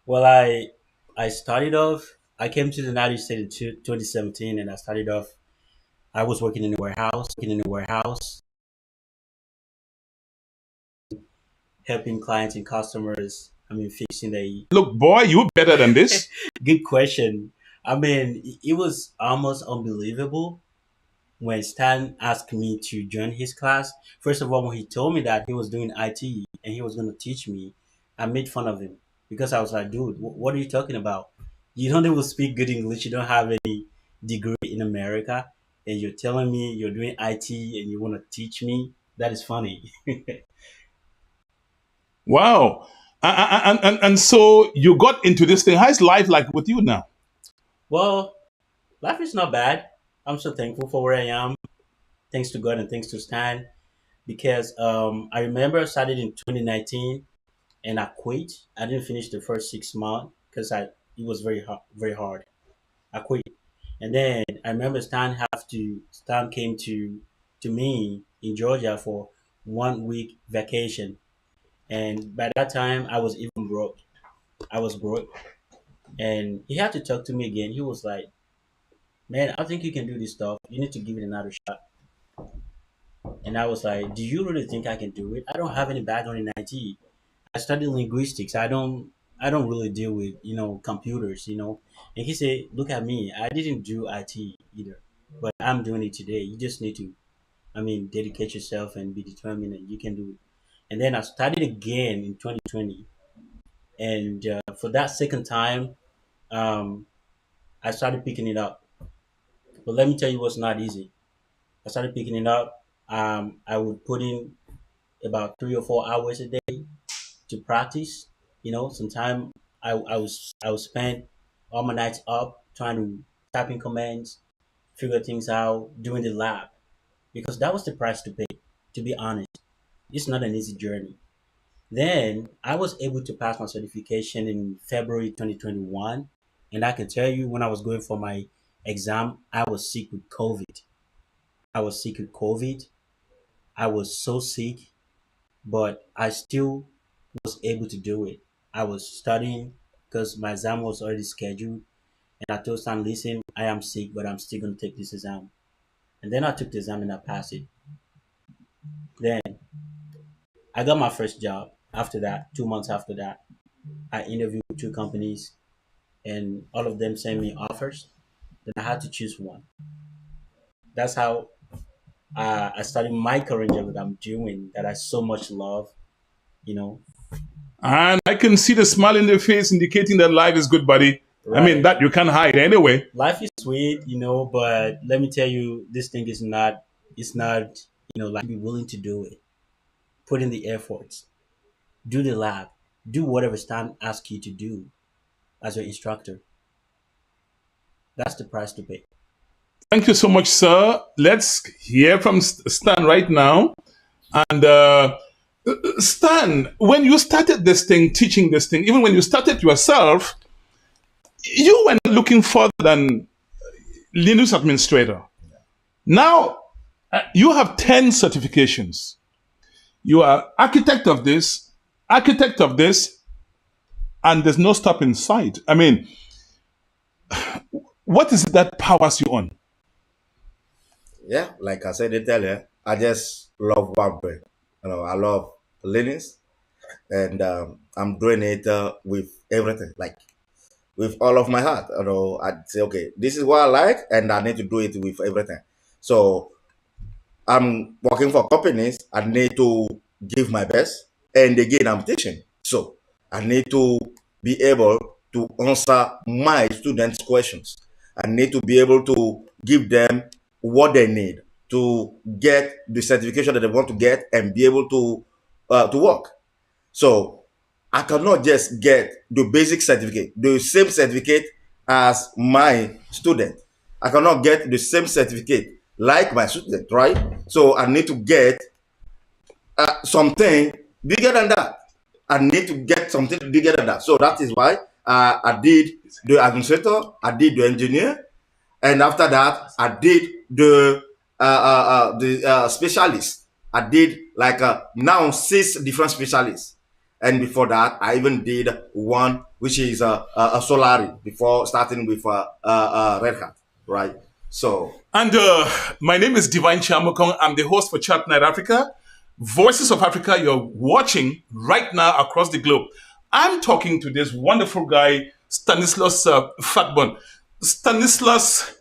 S7: well, I started off. I came to the United States in 2017, and I started off. I was working in a warehouse, helping clients and customers. I mean, fixing the.
S1: Look, boy, you better than this.
S7: Good question. I mean, it was almost unbelievable when Stan asked me to join his class. First of all, when he told me that he was doing IT and he was going to teach me, I made fun of him because I was like, dude, what are you talking about? You don't even speak good English. You don't have any degree in America. And you're telling me you're doing IT and you want to teach me? That is funny.
S1: Wow. And so you got into this thing. How's life like with you now?
S7: Well, life is not bad. I'm so thankful for where I am. Thanks to God and thanks to Stan. Because I remember I started in 2019 and I quit. I didn't finish the first 6 months because I it was very hard. I quit, and then I remember Stan came to me in Georgia for 1 week vacation, and by that time I was even broke. I was broke, and he had to talk to me again. He was like, "Man, I think you can do this stuff. You need to give it another shot." And I was like, "Do you really think I can do it? I don't have any background in IT. I studied linguistics. I don't really deal with computers. And he said, look at me. I didn't do IT either, but I'm doing it today. You just need to, I mean, dedicate yourself and be determined, and you can do it. And then I started again in 2020, and for that second time, um, I started picking it up. But let me tell you, what's not easy. I started picking it up. I would put in about 3 or 4 hours a day to practice. Sometimes I would spend all my nights up trying to type in commands, figure things out, doing the lab because that was the price to pay. To be honest, it's not an easy journey. Then I was able to pass my certification in February 2021, and I can tell you when I was going for my exam, I was sick with COVID. I was sick with COVID. I was so sick, but I still was able to do it. I was studying because my exam was already scheduled, and I told Stan, listen, I am sick, but I'm still going to take this exam. And then I took the exam and I passed it. Then I got my first job. After that, 2 months after that, I interviewed with two companies, and all of them sent me offers. Then I had to choose one. That's how I started my current job that I'm doing, that I so much love. You know,
S1: And I can see the smile in their face indicating that life is good, buddy. I mean,
S7: right?
S1: that you can't hide anyway.
S7: Life is sweet, but let me tell you, this thing is not. It's not. Like be willing to do it, put in the efforts, do the lab, do whatever Stan asks you to do as your instructor. That's the price to pay.
S1: Thank you so much, sir. Let's hear from Stan right now. And Stan, when you started this thing, teaching this thing, even when you started yourself, you were not looking further than Linux administrator. Now, you have 10 certifications. You are architect of this, and there's no stop in sight. I mean, what is it that powers you on?
S2: Yeah, like I said it earlier, I just love one brain. I love Linux, and I'm doing it with everything, like with all of my heart. I'd say, okay, this is what I like, and I need to do it with everything. So I'm working for companies. I need to give my best, and again, I'm teaching. So I need to be able to answer my students' questions. I need to be able to give them what they need to get the certification that they want to get and be able to work. So I cannot just get the basic certificate, the same certificate as my student. I cannot get the same certificate like my student, right? So I need to get something bigger than that. I need to get something bigger than that. So that is why I did the administrator, I did the engineer, and after that I did the specialist. I did like now 6 different specialists. And before that, I even did one which is a Solari before starting with Red Hat, right? So,
S1: And my name is Divine Chamukong. I'm the host for Chat Night Africa, Voices of Africa. You're watching right now across the globe. I'm talking to this wonderful guy, Stanislas Fatbon. Stanislas,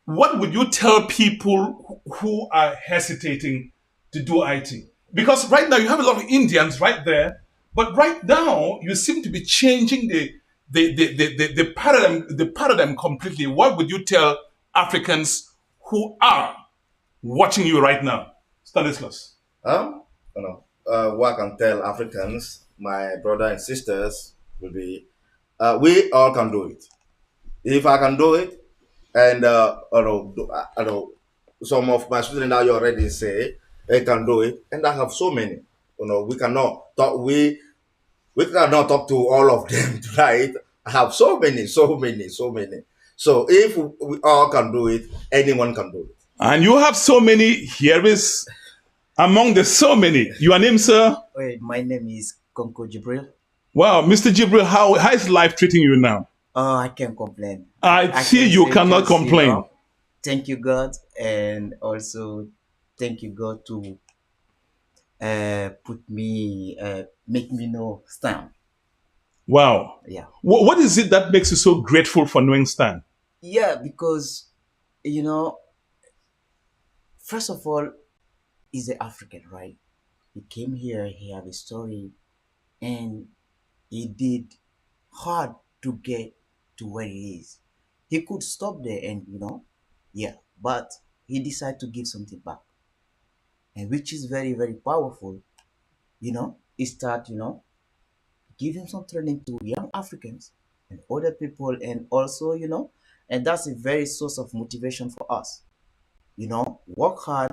S1: what would you tell people who are hesitating to do IT? Because right now you have a lot of Indians right there, but right now you seem to be changing the paradigm completely. What would you tell Africans who are watching you right now, Stanislas?
S2: um, what I can tell Africans, my brother and sisters, will be, we all can do it. If I can do it, and some of my students now you already say they can do it, and I have so many. We cannot talk. We cannot talk to all of them tonight. I have so many, so many, so many. So if we all can do it, anyone can do it.
S1: And you have so many. Here is among the so many. Your name, sir?
S8: Wait, my name is Konko Jibril.
S1: Wow, Mr. Jibril, how is life treating you now?
S8: I can't complain.
S1: I see
S8: can
S1: you
S8: say
S1: cannot
S8: just,
S1: complain.
S8: thank you, God, and also thank you, God, to make me know Stan.
S1: Wow.
S8: Yeah.
S1: What is it that makes you so grateful for knowing Stan?
S8: Yeah, because, you know, first of all, he's an African, right? He came here, he have a story, and he did hard to get to where he is. He could stop there and, yeah, but he decided to give something back, and which is very, very powerful. He start, giving some training to young Africans and other people, and also, and that's a very source of motivation for us. Work hard,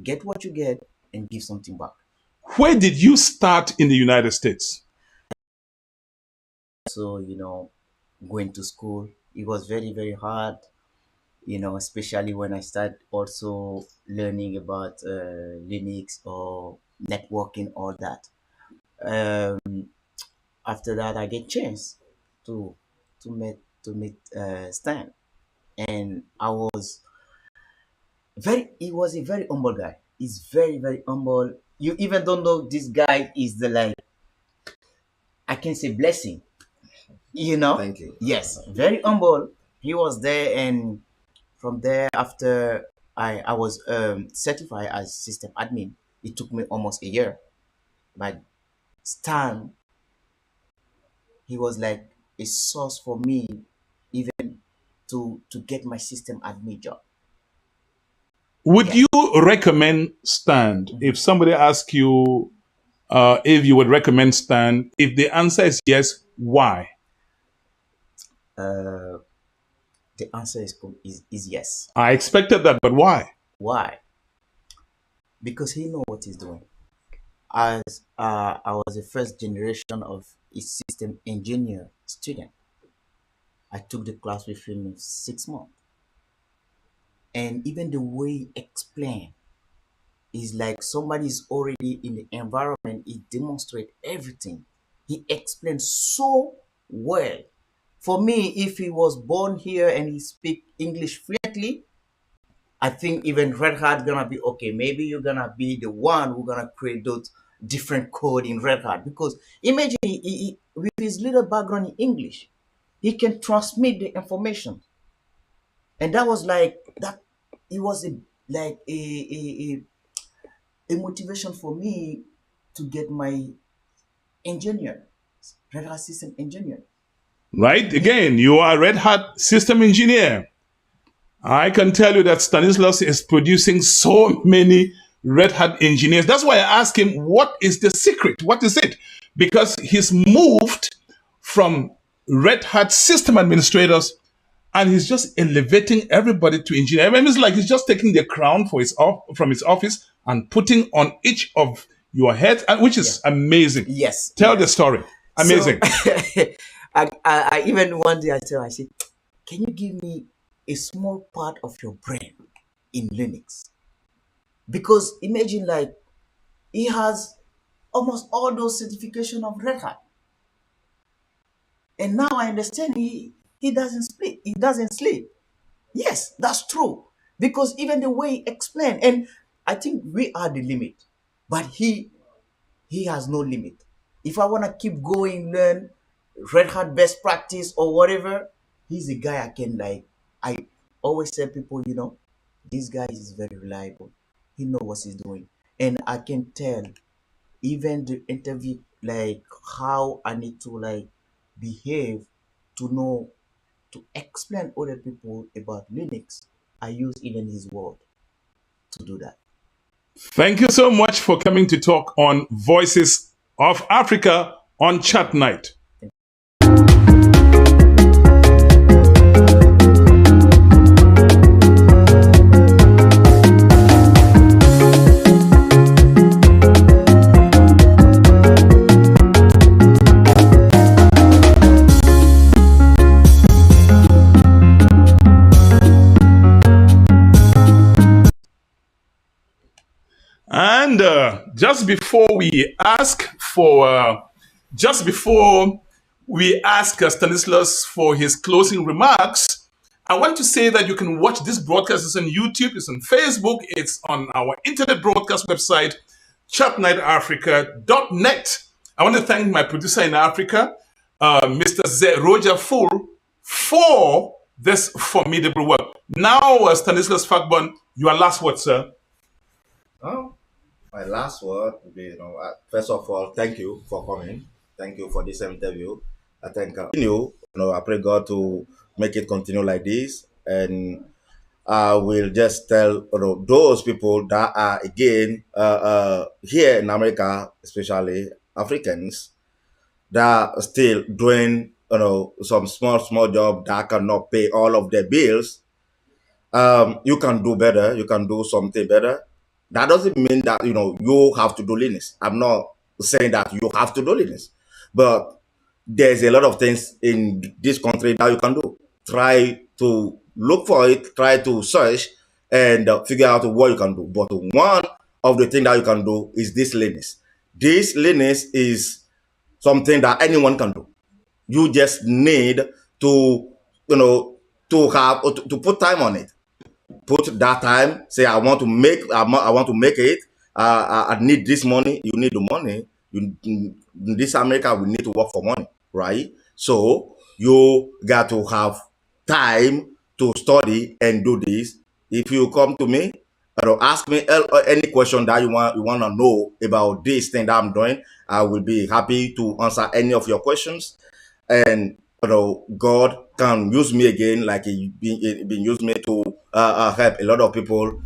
S8: get what you get, and give something back.
S1: Where did you start in the United States?
S8: So, going to school, it was very, very hard, especially when I started also learning about Linux or networking, all that. After that, I get chance to meet Stan, and he was a very humble guy. He's very, very humble. You even don't know this guy is the, like, I can say, blessing.
S2: Thank you.
S8: Yes, very humble. He was there, and from there, after I was certified as system admin, it took me almost a year. But Stan, he was like a source for me, even to get my system admin job.
S1: Would
S8: Yeah.
S1: you recommend Stan? If somebody asks you if you would recommend Stan, if the answer is yes, why?
S8: Uh, the answer is yes.
S1: I expected that, but why?
S8: Why? Because he know what he's doing. As I was the first generation of a system engineer student, I took the class with him in 6 months, and even the way he explained is like somebody's already in the environment. He demonstrate everything. He explained so well. For me, if he was born here and he speak English fluently, I think even Red Hat gonna be okay. Maybe you're gonna be the one who gonna create those different code in Red Hat, because imagine with his little background in English, he can transmit the information, and that was like that. It was like a motivation for me to get my engineer, Red Hat system engineer.
S1: Right? Again, you are a Red Hat system engineer. I can tell you that Stanislas is producing so many Red Hat engineers. That's why I asked him, what is the secret? What is it? Because he's moved from Red Hat system administrators and he's just elevating everybody to engineer. I mean, it's like he's just taking the crown from his office and putting on each of your heads, which is amazing.
S8: Yes.
S1: Tell the story. Amazing.
S8: So, I even one day I said, can you give me a small part of your brain in Linux? Because imagine, like, he has almost all those certification of Red Hat. And now I understand he doesn't sleep. He doesn't sleep. Yes, that's true. Because even the way he explained, and I think we are the limit, but he has no limit. If I want to keep going, learn Red Hat best practice or whatever, he's a guy I can like. I always tell people, this guy is very reliable. He knows what he's doing, and I can tell even the interview like how I need to like behave to know to explain other people about Linux. I use even his word to do that.
S1: Thank you so much for coming to talk on Voices of Africa on Chat Night. And just before we ask Stanislas for his closing remarks, I want to say that you can watch this broadcast. It's on YouTube, it's on Facebook, it's on our internet broadcast website, chatnightafrica.net. I want to thank my producer in Africa, Mr. Roger Full, for this formidable work. Now, Stanislas Fagbon, your last word, sir.
S2: Oh, my last word would be, first of all, thank you for coming. Thank you for this interview. I thank I pray God to make it continue like this. And I will just tell those people that are again here in America, especially Africans, that are still doing some small job that cannot pay all of their bills. You can do better. You can do something better. That doesn't mean that you have to do Linux. I'm not saying that you have to do Linux, but there's a lot of things in this country that you can do. Try to look for it. Try to search and figure out what you can do. But one of the things that you can do is this Linux. This Linux is something that anyone can do. You just need to to put time on it. Put that time. Say I want to make it. I need this money. You need the money. In this America, we need to work for money, right? So you got to have time to study and do this. If you come to me or ask me any question that you want to know about this thing that I'm doing, I will be happy to answer any of your questions. And God can use me again, like he been used me to help a lot of people.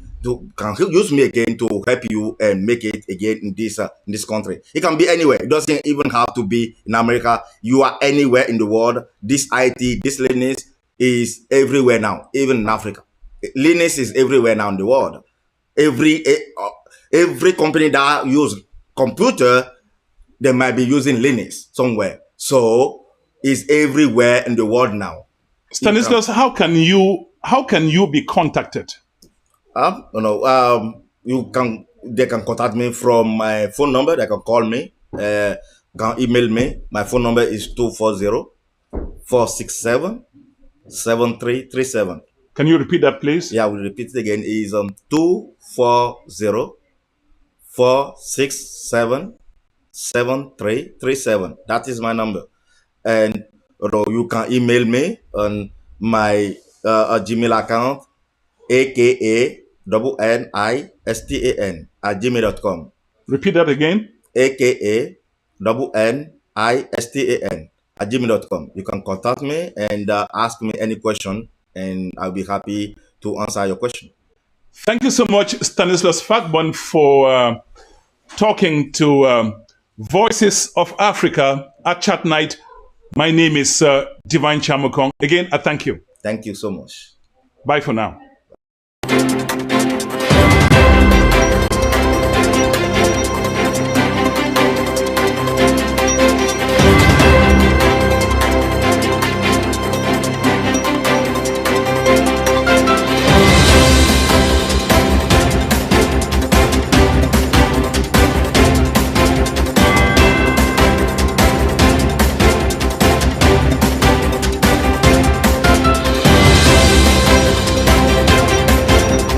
S2: Can use me again to help you and make it again in this country. It can be anywhere. It doesn't even have to be in America. You are anywhere in the world. This IT, this Linux is everywhere now, even in Africa. Linux is everywhere now in the world. Every company that use computer, they might be using Linux somewhere. So it's everywhere in the world now.
S1: Stanislas, how can you be contacted?
S2: They can contact me from my phone number. They can call me, can email me. My phone number is 240-467-7337.
S1: Can you repeat that, please?
S2: Yeah, I will repeat it again. Is 240-467-7337. That is my number. And you can email me on my Gmail account, aka@nistan
S1: Repeat that again.
S2: aka@nistan You can contact me and ask me any question, and I'll be happy to answer your question.
S1: Thank you so much, Stanislas Fagbon, for talking to Voices of Africa at Chat Night. My name is Divine Chamukong. Again, I thank you.
S2: Thank you so much.
S1: Bye for now.